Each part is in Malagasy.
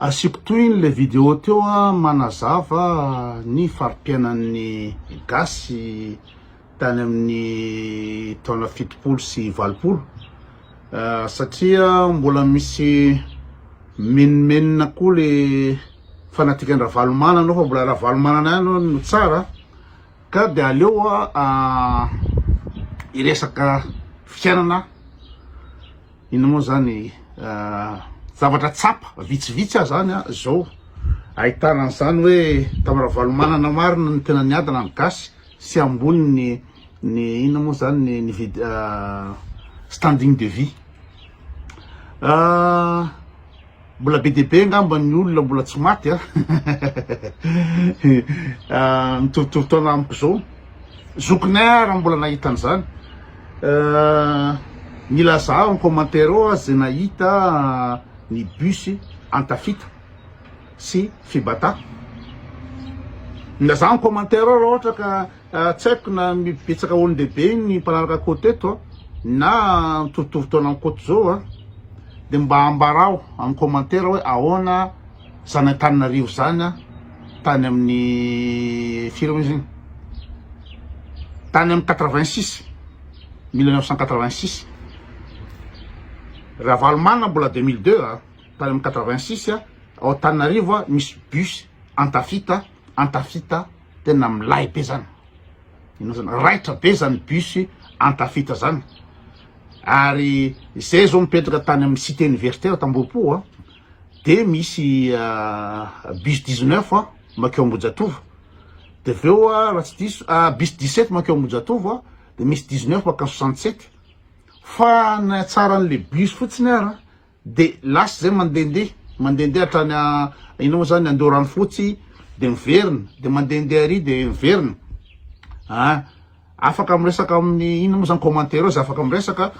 Asiko toy le vidéo teo manazava ny farim-piainan'ny gasy tany amin'ny taona 70 sy 80 satria mbola misy menimenina koa le fanatikan-dra valomana anao fa mbola raha valomana ihany no tsara ka de aleo iresaka fiainana ino moa zany zavatra tsapa vitsivitsy zany zao ahitana an'izany hoe tamin'ny raha valomana marina ny tena niadana ny gasy sy ambony ny ino moa zany ny standing de vie mbola be deabe ngamba ny olona mbola tsy maty mitovitovy taona amiko zao zokinay raha mbola nahita an'izany milaza en commentaire zay nahita ny bus antafita sy fibata ndaza en commentaire raha ohatra ka tsy haiko na mibetsaka olon-dehibe ny mpanaraka côté eto na mitovitovy taona amin'ny côté zao de mba ambarao amin'ny commentaire hoe ahoana zany Antananarivo zany tany amin'ny firy izy igny tany amin'ny 86 1986 raha valomana mbola 2002 tany amin'ny 86 ao Antananarivo misy bus antafita tena milay be zany ino zany raitra be zany bus antafita zany ary zay zao mipetraka tany amin'ny cité universitaire Tambopo de misy bus 19 makeo Ambojatova de aveo raha tsy diso bus 17 makeo Ambojatova de misy 19 makeo 67 fa na tsara an'le bus fotsiny ara de lasy zay mandendeha hatrany ino moa zany andeo Ranofotsy de miverina de mandendeha ary de miverina afaka miresaka amin'ny ino moa zany commentaire zay afaka miresaka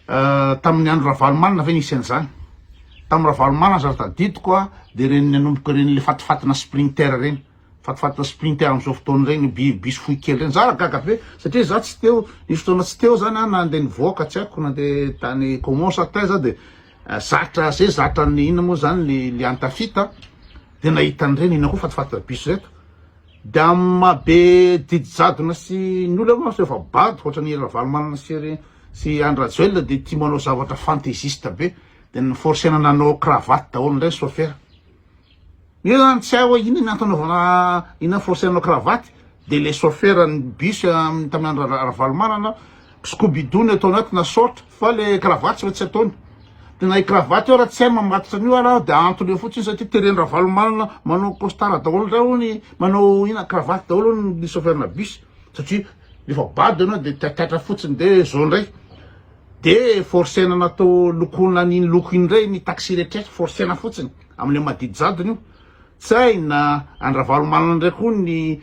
tamin'ny andro raha valomana ve nisy an'izany tamin'ny raha valomana zary tadidiko de reny nanomboka reny le fatifatina sprinter reny fatifatina sprinter am'izao fotoana regny bus fohy kely reny zara gaga be satria za tsy teo nisy fotoana tsy teo zany na nde nivoaka tsy haiko na nde tany commence taiza de zatra zay zatra ny ino moa zany le antafita de nahita an'ireny ina koa fatifatina bus reto de amabe didijadona sy ny olona moa efa bady ohatra ny raha valomana sy Andrajoelina de tia manao zavatra fantaisiste be de niforcena nanao cravatte daholo ndray chauffeur io zany tsy hay hoe ino natanaovana ina forcenanao cravatte de le chauffeur ny bus tamin'ny andro raha valomana scoobidoony atao anaty na sorte fa le cravatte tsy ataony de na cravatte io raha tsy hay mamatotra an'io ara de antony eo fotsiny satria tereny raha valomana manao costard daholo ndray hony manao ina cravatte daholo ny chauffeur na bus satria efa bady anao de tiatra fotsiny de zao ndray de forcena natao lokona n'iny loko iny ndray ny taxi rehetraretra forcena fotsiny am'le madidijadony io tsy hay na andra valomana ndray koa ny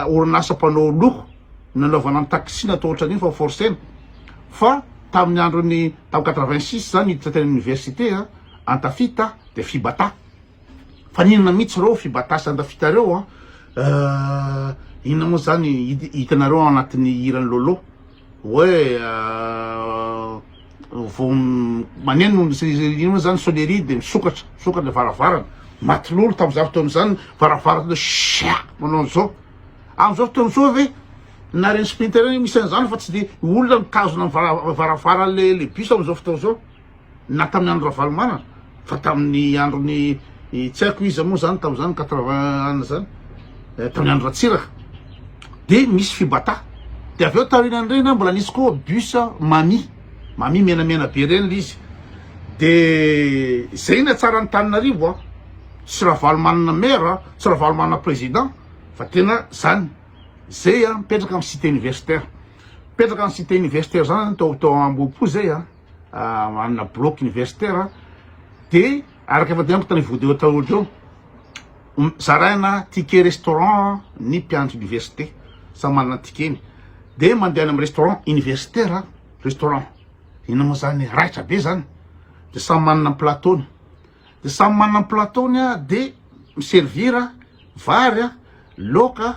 orinasa mpanao loko nanaovana ny taxi natao ohatran'iny fa forcena fa tamin'ny androny tamy 86 zany hiditra teny université antafita de fibata fa ninona mihitsy reo fibata sy antafita reo inona moa zany hitanareo anatin'ny hirany lolo hoe maneno ino moa zany sonnerie de misokatra le varavarana maty lolo tam'izao fotoana zany varavarana sia manao an'izao am'izao fotoana zao ve na reny sprinter reny misy an'izany fa tsy de olona mitazona varavara le bus am'izao fotoana zao na tamin'ny andro raha valomana fa tamin'ny androny tsy haiko izy moa zany tam'izany 80 zany tamin'ny andro ratsiraka de misy fibata de aveo tarinany reny mbola nisy koa bus mami menamena be reny le izy de zay na tsara ny Antananarivo tsy raha valomanana maire tsy raha valomanana président fa tena zany zay mipetraka amin'ny cité universitaire mipetraka amin'ny cité universitaire zany tao Ambohipo zay manana bloc universitaire de araka efa dinako tany vidéo taolo zaraina ticket restaurant ny mpiandry université samy manana tikeny de mandeha amin'ny restaurant universitaire restaurant ino moa zany raitra be zany de samy manana plateaony de samy manana plateaony de miservira vary laoka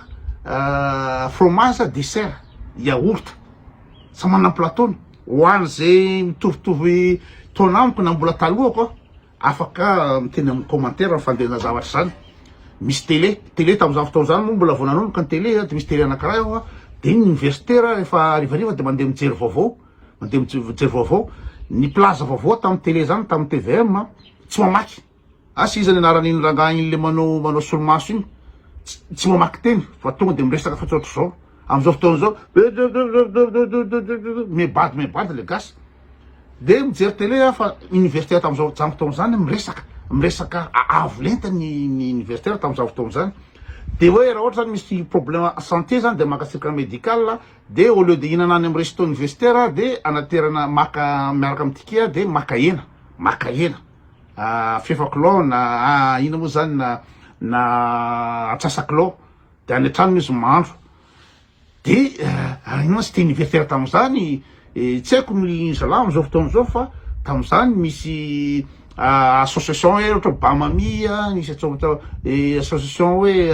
fromage dessert yaourt samy manana plateaony hoany zay mitovitovy taona amiko na mbola taloha koa afaka miteny amin'ny commentaire ny fandehana zavatra zany. Misy télé tamin'izany fotoana zany moa mbola voananomboka ny télé de misy télé anankiray io de ny universitaire rehefa arivariva de mandeha mijery vaovao, ny plaza vaovao tamin'ny télé zany tamin'ny TVM tsy mamaky sy izy anaran'iny rangahy iny le manao solomaso iny tsy mamaky teny fa tonga de miresaka fa tsotra zao am'izao fotoana zao mebady le gasy de mijery télé fa universitaire tamin'izao fotoana zany miresaka avo lenta ny universitaire tamin'izao fotoana zany. De hoe raha ohatra zany misy problème santé zany de maka cercle médical de au lieu de hinana any amin'ny resto universitaire de anaterana miaraka amin'ny tikia de maka hena fefakilao na ina moa zany na atsasakilao de any an-trano izy mahandro de ino sy te universitaire tamin'izany tsy haiko ny zala am'izao fotoana zao fa tamin'izany misy association ohatra Bamamia nisy association hoe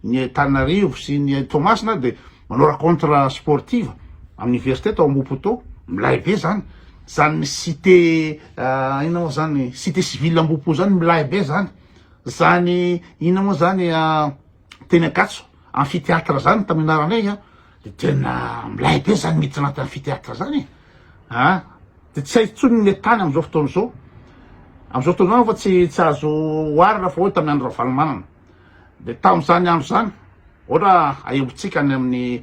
ny Tanarivo sy ny Tomasina de manao rencontre sportive amin'ny université tao Maputo milay be zany cité ina moa zany cité civile Ambohipo zany milay be zany ina moa zany teny Akatso amphithéâtre zany tamin'ny anaranay de tena milay be zany miditra anaty amphithéâtre zany de tsy haitsony ny tany am'izao fotoana zao fa tsy azo oarina fa hoe tamin'ny andro Ravalomanana de tamin'izany andro zany ohatra aembotsika tany amin'ny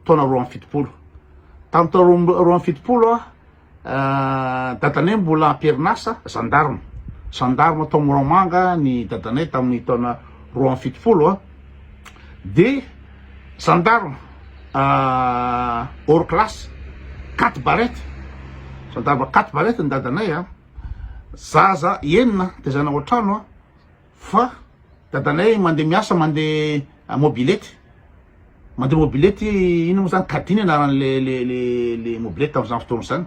taona 2017 tamin'ny taona 2017 dadanay mbola amperinasa gendarme tao Moramanga ny dadanay tamin'ny taona 2017 de gendarme hors classe 4 barrette ny dadanay zaza enina de zana oatrano fa dadanay mandeha miasa mandeha mobilety ino moa zany kadiny anarany le mobilety tamin'izany fotoana zany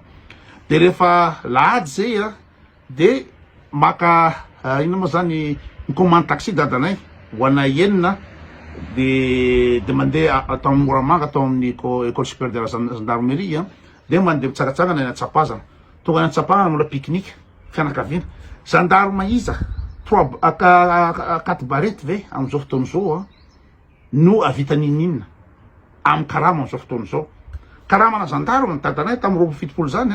de rehefa lahady zay de maka ino moa zany commande taxi dadanay hoana enina de mandeha atao amin'ny Moramanga atao amin'ny école supérieure de la gendarmerie de mandeha mitsagatsagana any Atsapazana tonga any Atsapazana mbola pique-nique fianakaviana gendarme iza 4 barrette ve am'izao fotoana zao no avitaninina amin'ny karama am'izao fotoana zao karamana gendarme dadanay tamin'ny 2017 zany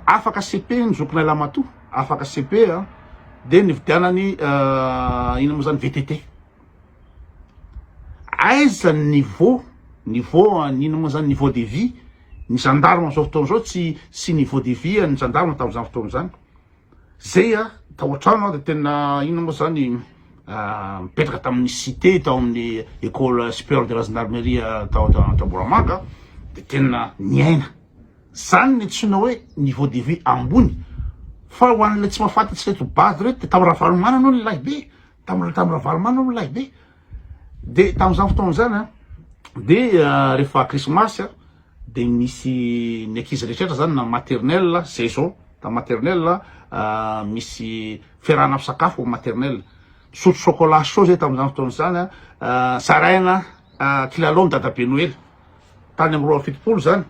afaka CP ny zokinay Lamato afaka CP de nividianany ina moa zany VTT aiza niveau ina moa zany niveau de vie ny gendarme am'izao fotoana zao tsy niveau de vie ny gendarme tamin'izany fotoana zany zay tao an-trano de tena ina moa zany mipetraka tamin'ny cité tao amin'ny école supérieure de la gendarmerie tao Moramanga de tena niaina zany ny antsoina hoe niveau de vie ambony fa ho an'le tsy mahafantatsy reto base reto de tamin'ny Ravalomanana no lay be tamin'ny Ravalomanana no lay be de tamin'izany fotoana zany de rehefa Christmas de misy ny ankizy rehetrrehetra zany na maternelle zay zao ta maternelle misy fiarahana misakafo maternelle sotro chocolat chaud zay tamin'izany fotoana zany saraina kilalao dadabe Noely tany amin'ny 2017 zany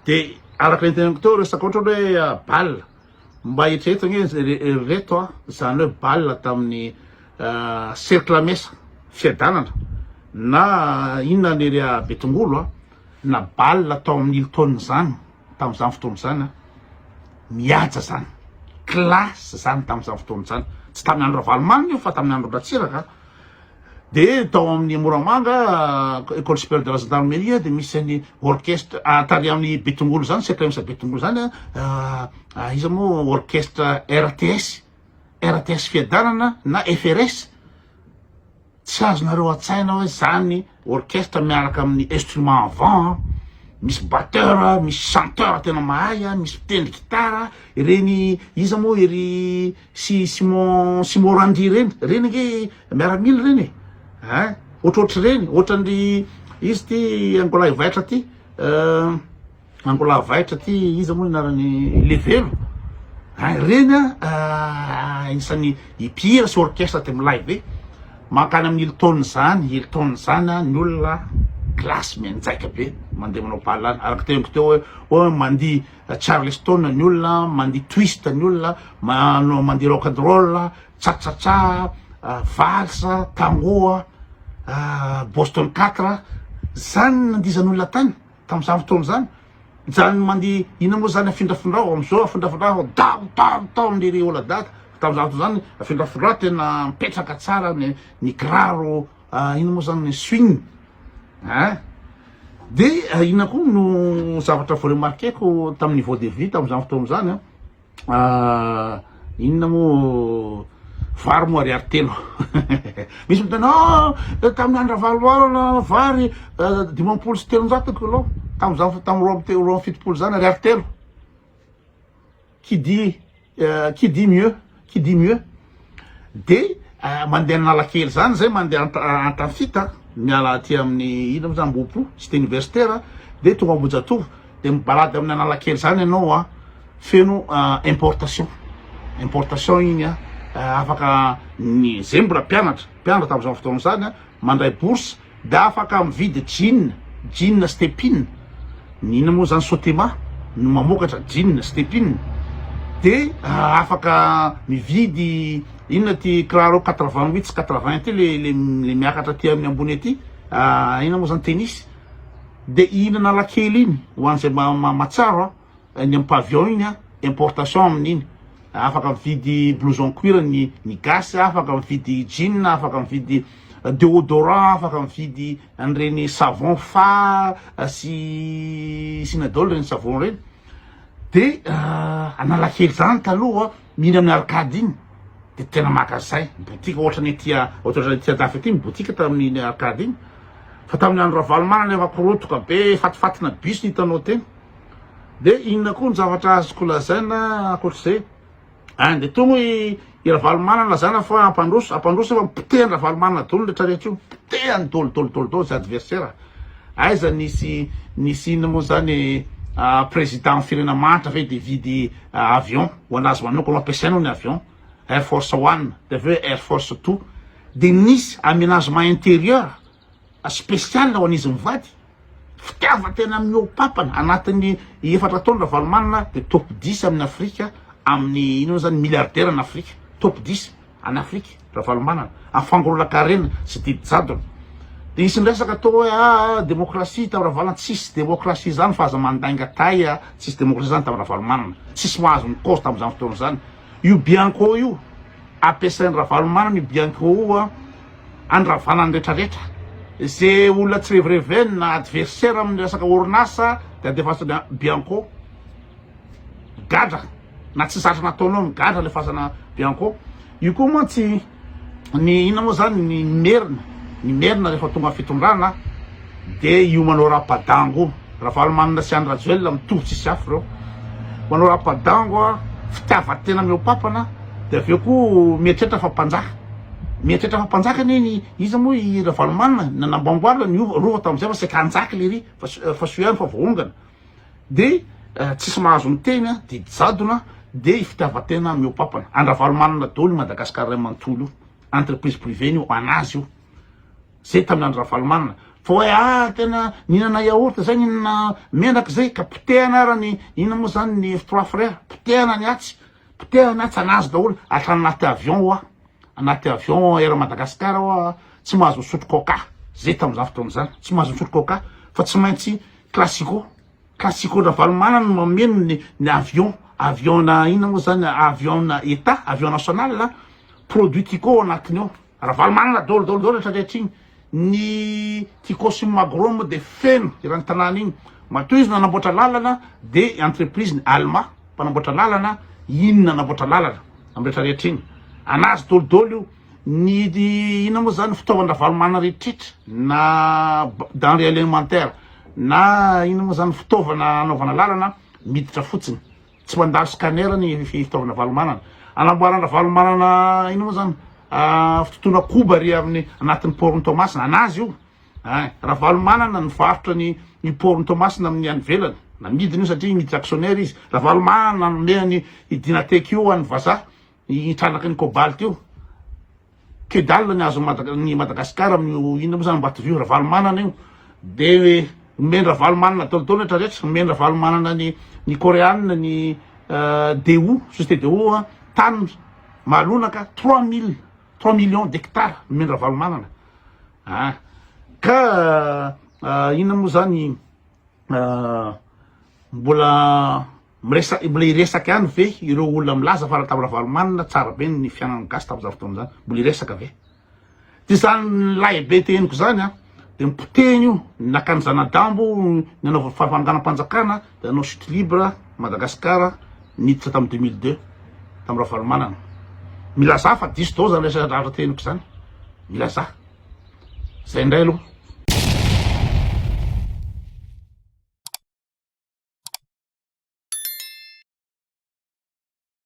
de araka lentenako teo resaka ohatra hoe bal mba eritrereto ny reto zany hoe bal tamin'ny cercle mesa fiadanana na inona ny area Betongolo na bal tao amin'ny Hilton zany tamin'izany fotoana zany mihaja zany classe zany tamin'izany fotoana zany tsy tamin'ny andro Ravalomanana io fa tamin'ny andro Ratsiraka de tao amin'ny Moramanga école supérieure de la gendarmerie de misy ny orchestre tary amin'ny Betongolo zany cercle mesa Betongolo zany iza moa orchestre RTS fiadanana na FRS tsy azonareo atsaina hoe zany orchestre miaraka amin'ny instrument avant misy batteur misy chanteur tena mahay misy mitendry gitara reny iza moa ery Simon Randry reny nge miaramily reny ohatrohatry reny ohatran'ny izy ty Angola Vaitra ty iza moa narany levelo reny isan'ny ipira sy orchestre te milay be makany amin'ny Hilton zany ny olona glasy mianjaika be mandeha manao pahalala araka teniko teo hoe mandeha Charleston ny olona, mandeha twist ny olona, mandeha rock and roll, cha-cha-cha, valsa, tango, Boston 4 zany nandizan'olona tany tamin'izany fotoana zany. Zany mandeha ina moa zany afindrafindrao am'izao afindrafindrao tao am'le ola-data tamin'izany fotoana zany afindrafindrao tena mipetraka tsara ny kiraro ina moa zany ny swing de ina koa no zavatra voaremarkeko tamin'ny niveau de vie tamin'izany fotoana zany inona moa vary moa ariary telo misy mitena tamin'ny andro valoalana vary 5 telonjato kilô tamin'ny roa fitopolo zany ariary telo qui dit mieux de mandeha Analakely zany zay mandeha Antafita miala aty amin'ny ina zany Ambohipo cité universitaire de tonga Ambohijatovo de mibalady amin'ny Analakely zany ianao feno importation iny afaka zay mbola mpianatra tamin'izany fotoana zany mandray bourse da afaka mividy jean stepine nina moa zany Sotema no mamokatra jean stepine de afaka mividy inona ty kiraro 88 sy 80 ty le miakatra ty amin'ny ambony aty ina moa zany tennis de ina Analakely iny hoan'izay matsaro ny amin'ny pavillon iny importation amin'iny afaka mividy blouson cuir ny gasy, afaka mividy jean, afaka mividy déodorant, afaka mividy an'ireny savon fa sy nadolo reny savon reny de Analakely zany taloha mihina amin'ny arkady iny de tena makazay botika ohatrany tia dafy aty botika tamin'ny arkady iny fa tamin'ny andro Ravalomanana efa korotoka be fatifatina bus hitanao teny de inona koa ny zavatra azoko lazaina akoatr'izay de tonga i Ravalomanana lazana fa ampandroso efa mipotehany Ravalomanana dolo rehetra rehetra io potehany dolo sy adversaire aiza nisy ina moa zany président firena manitra ve de vidy avion ho anazy manokana ampiasaina ny avion Air Force 1 de aveo Air Force 2 de nisy aménagement intérieur spécial ho an'izy mivady fitiavatena amin'ny opapana anatin'ny 4 taona Ravalomanana de top 10 amin'ny Afrika amin'ny ino zany milliardaire en Afrique top 10 en Afrique Ravalomanana afangorolakarena sy didy jadona de isy resaka atao hoe démocratie tamin'ny Ravalomanana tsisy démocratie zany fa aza mandainga tay tsisy démocratie zany tamin'ny Ravalomanana tsisy mahazo ny cause tamin'izany fotoana zany io Bianco io ampiasain'ny Ravalomanana io Bianco io andravanany rehetrarehetra zay olona tsy revireveny na adversaire amin'ny resaka orinasa de adefasana Bianco gadra na tsy zatra nataonao migadra le fasana Bianco io koa moa tsy ny ina moa zany ny merina rehefa tonga fitondrana de io manao rapadango Ravalomanana sy Andry Rajoelina mitovy tsisy afo reo manao rapadango fitiavatena miopapana de aveo koa mieritreritra fampanjaka izy moa i Ravalomanana nanamboamboarina ny rova tamin'izay fa seka anjaka le ry fa soiany fa voongana de tsisy mahazo ny teny didy jadona de fitiavatena miopapana Andry Ravalomanana dolo Madagasikara ray manontolo io entreprise privée io anazy io zay tamin'ny Andry Ravalomanana fa hoe tena nihinana yaourt zay nihinana menaky zay ka potehana arany ina moa zany ny 3 frères potehana ny atsy anazy daholo atra anaty avion era Madagasikara tsy mahazo misotro coca zay tamin'izany fotoana zany tsy mahazo misotro coca fa tsy maintsy classico Ravalomanana no mameno ny avion na ina moa zany avion na état avion national produit tico anatiny ao Ravalomanana dolo rehetrarehetra iny ny ticosim agrome de feno irany tanàna iny matoa izy nanamboatra lalana de entreprise ny Alma mpanamboatra lalana iny nanamboatra lalana amin'ny rehetrarehetra iny anazy dolo io ny ina moa zany fitaovana Ravalomanana rehetrrehetra na denrée alimentaire na ina moa zany fitaovana anaovana lalana miditra fotsiny tsy mandalo scanner ny fitaovana Ravalomanana anamboarana Ravalomanana ina moa zany fitotoana koba ry amin'ny anatin'ny portny Tomasina anazy io Ravalomanana nivarotra ny portny Tomasina amin'ny any velany namidiny io satria miditra actionnaire izy Ravalomanana nomeny Dynatec io any vazaha hitranaky ny cobalt io que dalle ny azo ny Madagasikara amin'ny ina moa zany Ambatovio Ravalomanana io de mendra valomanana tolotolo rehetrarehetra mendra valomanana ny coréanina ny DO société DO tany malonaka 3 millions d'hectares mendra valomanana ka inona moa zany mbola iresaky any ve ireo olona milaza fa raha tamin'ny valomanana tsara be ny fiainana gasy tamin'izany fotoana zany mbola iresaka ve ty zany lahy be teniko zany de mipoteny io nakany zanadambo nanao fampanganam-panjakana de nanao chute libre Madagasikara niditra tamin'ny 2002 tamin'ny raha valomanana milaza fa diso dao zany raha teniko zany milaza zay indray aloha